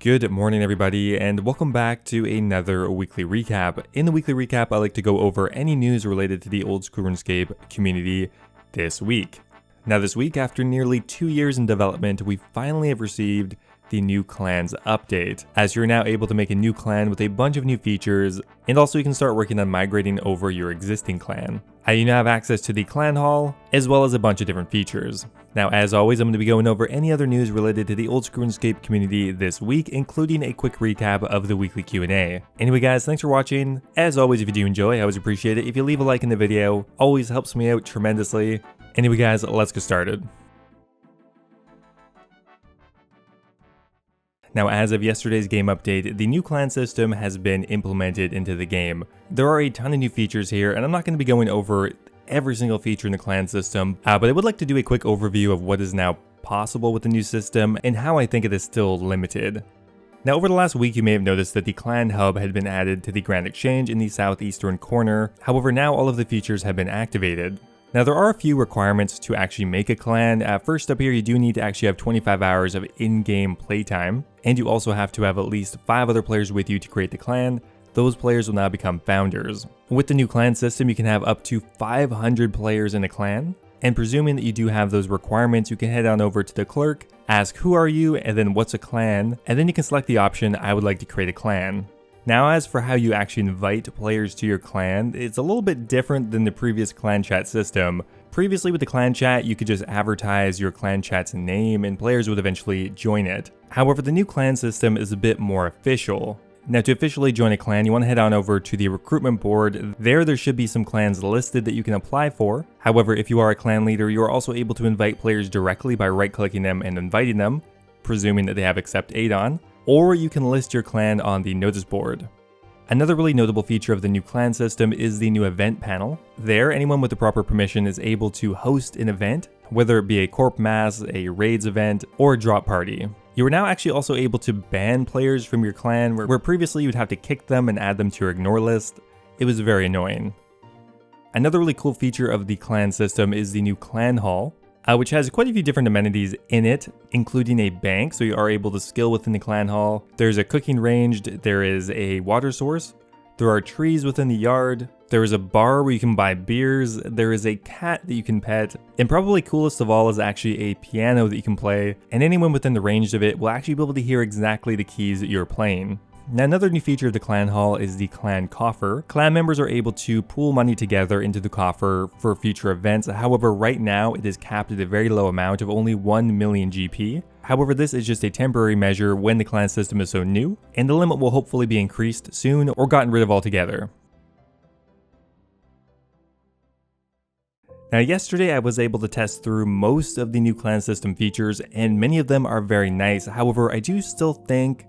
Good morning everybody, and welcome back to another weekly recap. In the weekly recap, I like to go over any news related to the Oldschool Runescape community this week. Now this week, after nearly 2 years in development, we finally have received the new clans update, as you're now able to make a new clan with a bunch of new features, and also you can start working on migrating over your existing clan. You now have access to the clan hall, as well as a bunch of different features. Now as always, I'm going to be going over any other news related to the Oldschool Runescape community this week, including a quick recap of the weekly Q&A. Anyway guys, thanks for watching. As always, if you do enjoy, I always appreciate it. If you leave a like in the video, always helps me out tremendously. Anyway guys, let's get started. Now, as of yesterday's game update, the new clan system has been implemented into the game. There are a ton of new features here, and I'm not going to be going over every single feature in the clan system, but I would like to do a quick overview of what is now possible with the new system and how I think it is still limited. Now, over the last week, you may have noticed that the clan hub had been added to the Grand Exchange in the southeastern corner. However, now all of the features have been activated. Now there are a few requirements to actually make a clan. First up here, you do need to actually have 25 hours of in-game playtime, and you also have to have at least 5 other players with you to create the clan. Those players will now become founders. With the new clan system, you can have up to 500 players in a clan, and presuming that you do have those requirements, you can head on over to the clerk, ask who are you, and then what's a clan, and then you can select the option I would like to create a clan. Now as for how you actually invite players to your clan, it's a little bit different than the previous clan chat system. Previously with the clan chat, you could just advertise your clan chat's name and players would eventually join it. However, the new clan system is a bit more official. Now to officially join a clan, you want to head on over to the recruitment board. There should be some clans listed that you can apply for. However, if you are a clan leader, you are also able to invite players directly by right-clicking them and inviting them, presuming that they have accept 8 on. Or you can list your clan on the notice board. Another really notable feature of the new clan system is the new event panel. There, anyone with the proper permission is able to host an event, whether it be a corp mass, a raids event, or a drop party. You are now actually also able to ban players from your clan, where previously you'd have to kick them and add them to your ignore list. It was very annoying. Another really cool feature of the clan system is the new clan hall, which has quite a few different amenities in it, including a bank, so you are able to skill within the clan hall. There's a cooking range, there is a water source, there are trees within the yard, there is a bar where you can buy beers, there is a cat that you can pet, and probably coolest of all is actually a piano that you can play, and anyone within the range of it will actually be able to hear exactly the keys that you're playing. Now another new feature of the clan hall is the clan coffer. Clan members are able to pool money together into the coffer for future events. However, right now it is capped at a very low amount of only 1 million GP. However, this is just a temporary measure when the clan system is so new, and the limit will hopefully be increased soon or gotten rid of altogether. Now yesterday I was able to test through most of the new clan system features, and many of them are very nice. However, I do still think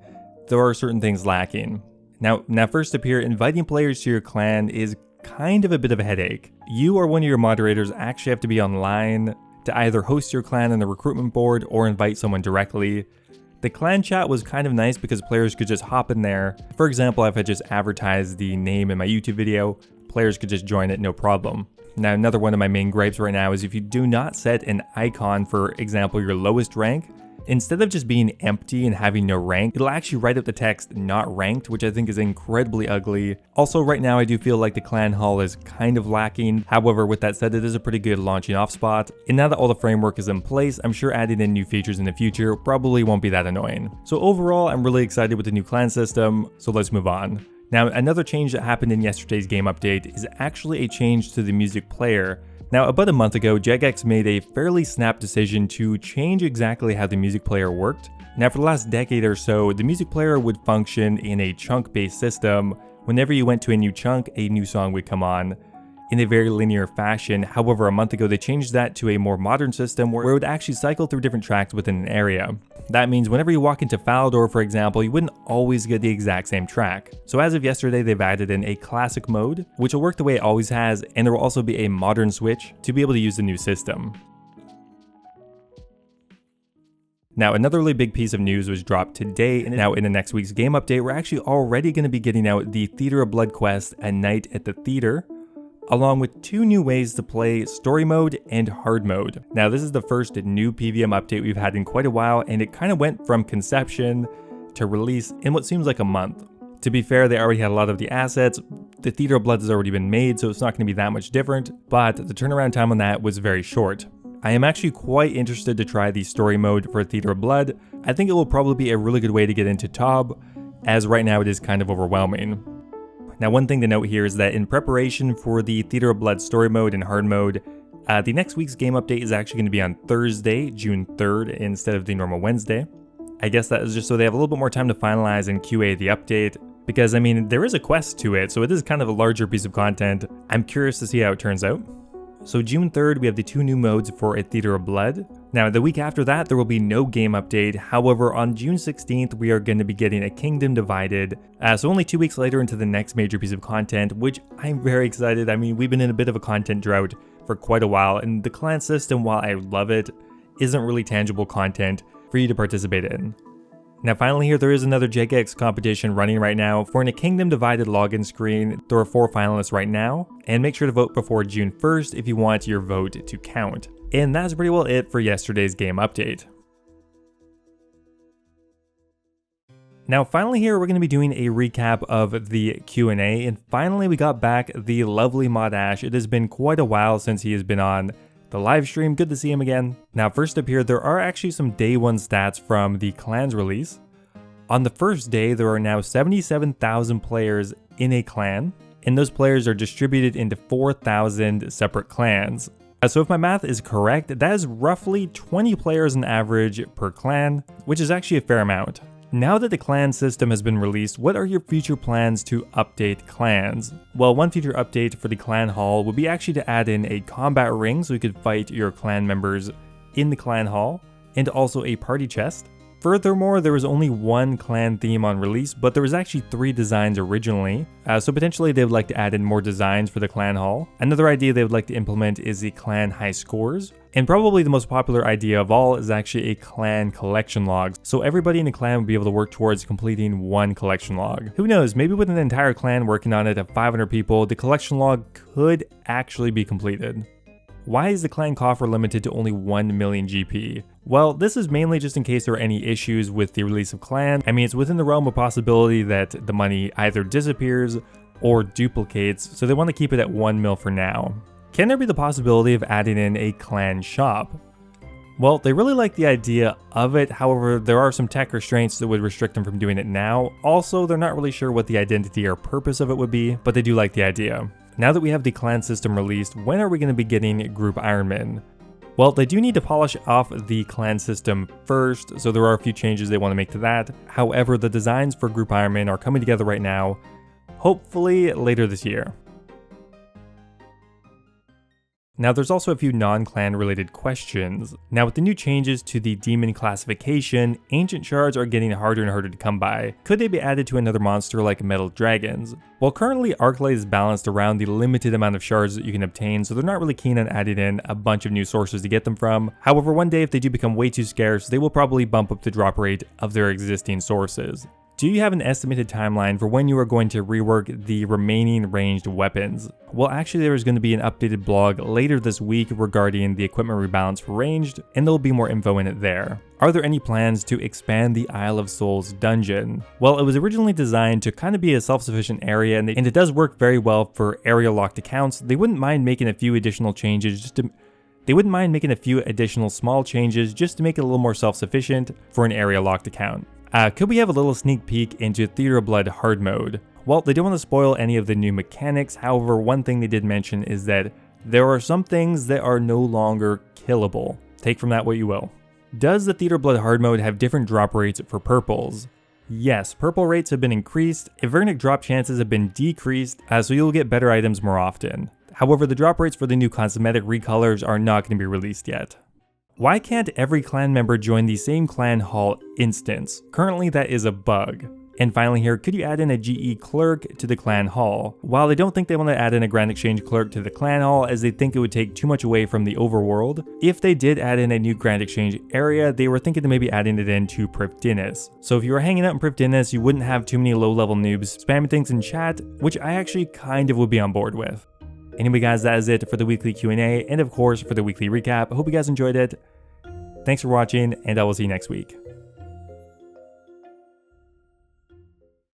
there are certain things lacking. Now first up here, inviting players to your clan is kind of a bit of a headache. You or one of your moderators actually have to be online to either host your clan on the recruitment board or invite someone directly. The clan chat was kind of nice because players could just hop in there. For example, if I just advertised the name in my YouTube video, players could just join it no problem. Now another one of my main gripes right now is if you do not set an icon, for example your lowest rank, instead of just being empty and having no rank, it'll actually write out the text not ranked, which I think is incredibly ugly. Also right now I do feel like the clan hall is kind of lacking. However, with that said, it is a pretty good launching off spot. And now that all the framework is in place, I'm sure adding in new features in the future probably won't be that annoying. So overall, I'm really excited with the new clan system, so let's move on. Now another change that happened in yesterday's game update is actually a change to the music player. Now, about a month ago, jagex made a fairly snap decision to change exactly how the music player worked. Now, for the last decade or so, the music player would function in a chunk-based system. Whenever you went to a new chunk, a new song would come on in a very linear fashion. However, a month ago, they changed that to a more modern system where it would actually cycle through different tracks within an area. That means whenever you walk into Falador, for example, you wouldn't always get the exact same track. So as of yesterday, they've added in a classic mode, which will work the way it always has, and there will also be a modern switch to be able to use the new system. Now, another really big piece of news was dropped today, and now in the next week's game update, we're actually already going to be getting out the Theater of Blood quest, A Night at the Theater, along with 2 new ways to play story mode and hard mode. Now, this is the first new PvM update we've had in quite a while, and it kind of went from conception to release in what seems like a month. To be fair, they already had a lot of the assets. The Theater of Blood has already been made, so it's not going to be that much different, but the turnaround time on that was very short. I am actually quite interested to try the story mode for Theater of Blood. I think it will probably be a really good way to get into TOB, as right now it is kind of overwhelming. Now, one thing to note here is that in preparation for the Theater of Blood story mode and hard mode, the next week's game update is actually going to be on Thursday, June 3rd, instead of the normal Wednesday. I guess that is just so they have a little bit more time to finalize and QA the update, because I mean, there is a quest to it, so it is kind of a larger piece of content. I'm curious to see how it turns out. So June 3rd, we have the 2 new modes for a Theater of Blood. Now, the week after that, there will be no game update. However, on June 16th, we are going to be getting a Kingdom Divided. So only 2 weeks later into the next major piece of content, which I'm very excited. I mean, we've been in a bit of a content drought for quite a while, and the clan system, while I love it, isn't really tangible content for you to participate in. Now finally here, there is another jagex competition running right now for a Kingdom Divided login screen. There are 4 finalists right now, and make sure to vote before June 1st if you want your vote to count. And that's pretty well it for yesterday's game update. Now finally here, we're going to be doing a recap of the Q&A, and finally we got back the lovely Mod Ash. It has been quite a while since he has been on the live stream. Good to see him again. Now first up here, there are actually some day 1 stats from the clan's release. On the first day, there are now 77,000 players in a clan, and those players are distributed into 4,000 separate clans. So if my math is correct, that is roughly 20 players on average per clan, which is actually a fair amount. Now that the clan system has been released, what are your future plans to update clans? Well, one future update for the clan hall would be actually to add in a combat ring so you could fight your clan members in the clan hall, and also a party chest. Furthermore, there was only 1 clan theme on release, but there was actually 3 designs originally, so potentially they would like to add in more designs for the clan hall. Another idea they would like to implement is the clan high scores, and probably the most popular idea of all is actually a clan collection log, so everybody in the clan would be able to work towards completing 1 collection log. Who knows, maybe with an entire clan working on it of 500 people, the collection log could actually be completed. Why is the clan coffer limited to only 1 million GP? Well, this is mainly just in case there are any issues with the release of clan. I mean, it's within the realm of possibility that the money either disappears or duplicates, so they want to keep it at 1 mil for now. Can there be the possibility of adding in a clan shop? Well, they really like the idea of it, however, there are some tech restraints that would restrict them from doing it now. Also, they're not really sure what the identity or purpose of it would be, but they do like the idea. Now that we have the clan system released, when are we going to be getting Group Ironman? Well, they do need to polish off the clan system first, so there are a few changes they want to make to that. However, the designs for Group Ironman are coming together right now, hopefully later this year. Now there's also a few non-clan related questions. Now with the new changes to the demon classification, ancient shards are getting harder and harder to come by. Could they be added to another monster like metal dragons? Well, currently Arclight is balanced around the limited amount of shards that you can obtain, so they're not really keen on adding in a bunch of new sources to get them from. However, one day if they do become way too scarce, they will probably bump up the drop rate of their existing sources. Do you have an estimated timeline for when you are going to rework the remaining ranged weapons? Well, actually there is going to be an updated blog later this week regarding the equipment rebalance for ranged, and there will be more info in it there. Are there any plans to expand the Isle of Souls dungeon? Well, it was originally designed to kind of be a self-sufficient area, and it does work very well for area locked accounts. They wouldn't mind making a few additional changes small changes just to make it a little more self-sufficient for an area locked account. Could we have a little sneak peek into Theater of Blood hard mode? Well, they don't want to spoil any of the new mechanics, however, one thing they did mention is that there are some things that are no longer killable. Take from that what you will. Does the Theater of Blood hard mode have different drop rates for purples? Yes, purple rates have been increased, Vernic drop chances have been decreased, so you'll get better items more often. However, the drop rates for the new cosmetic recolors are not going to be released yet. Why can't every clan member join the same clan hall instance? Currently that is a bug. And finally here, could you add in a GE clerk to the clan hall? While they don't think they want to add in a Grand Exchange clerk to the clan hall as they think it would take too much away from the overworld, if they did add in a new Grand Exchange area, they were thinking of maybe adding it into Prifddinas. So if you were hanging out in Prifddinas, you wouldn't have too many low-level noobs spamming things in chat, which I actually kind of would be on board with. Anyway guys, that is it for the weekly Q&A and of course for the weekly recap. I hope you guys enjoyed it. Thanks for watching, and I will see you next week.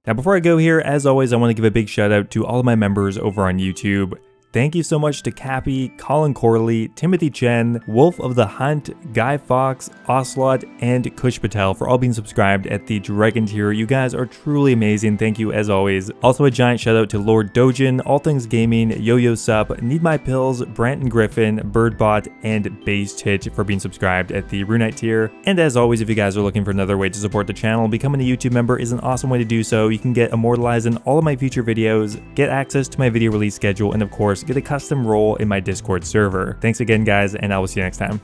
Now before I go here, as always, I want to give a big shout out to all of my members over on YouTube. Thank you so much to Cappy, Colin Corley, Timothy Chen, Wolf of the Hunt, Guy Fox, Ocelot, and Kush Patel for all being subscribed at the Dragon tier. You guys are truly amazing. Thank you as always. Also a giant shout out to Lord Dojin, All Things Gaming, Yo-Yo Sup, Need My Pills, Branton Griffin, Birdbot, and Base Tit for being subscribed at the Runite tier. And as always, if you guys are looking for another way to support the channel, becoming a YouTube member is an awesome way to do so. You can get immortalized in all of my future videos, get access to my video release schedule, and of course, get a custom role in my Discord server. Thanks again, guys, and I will see you next time.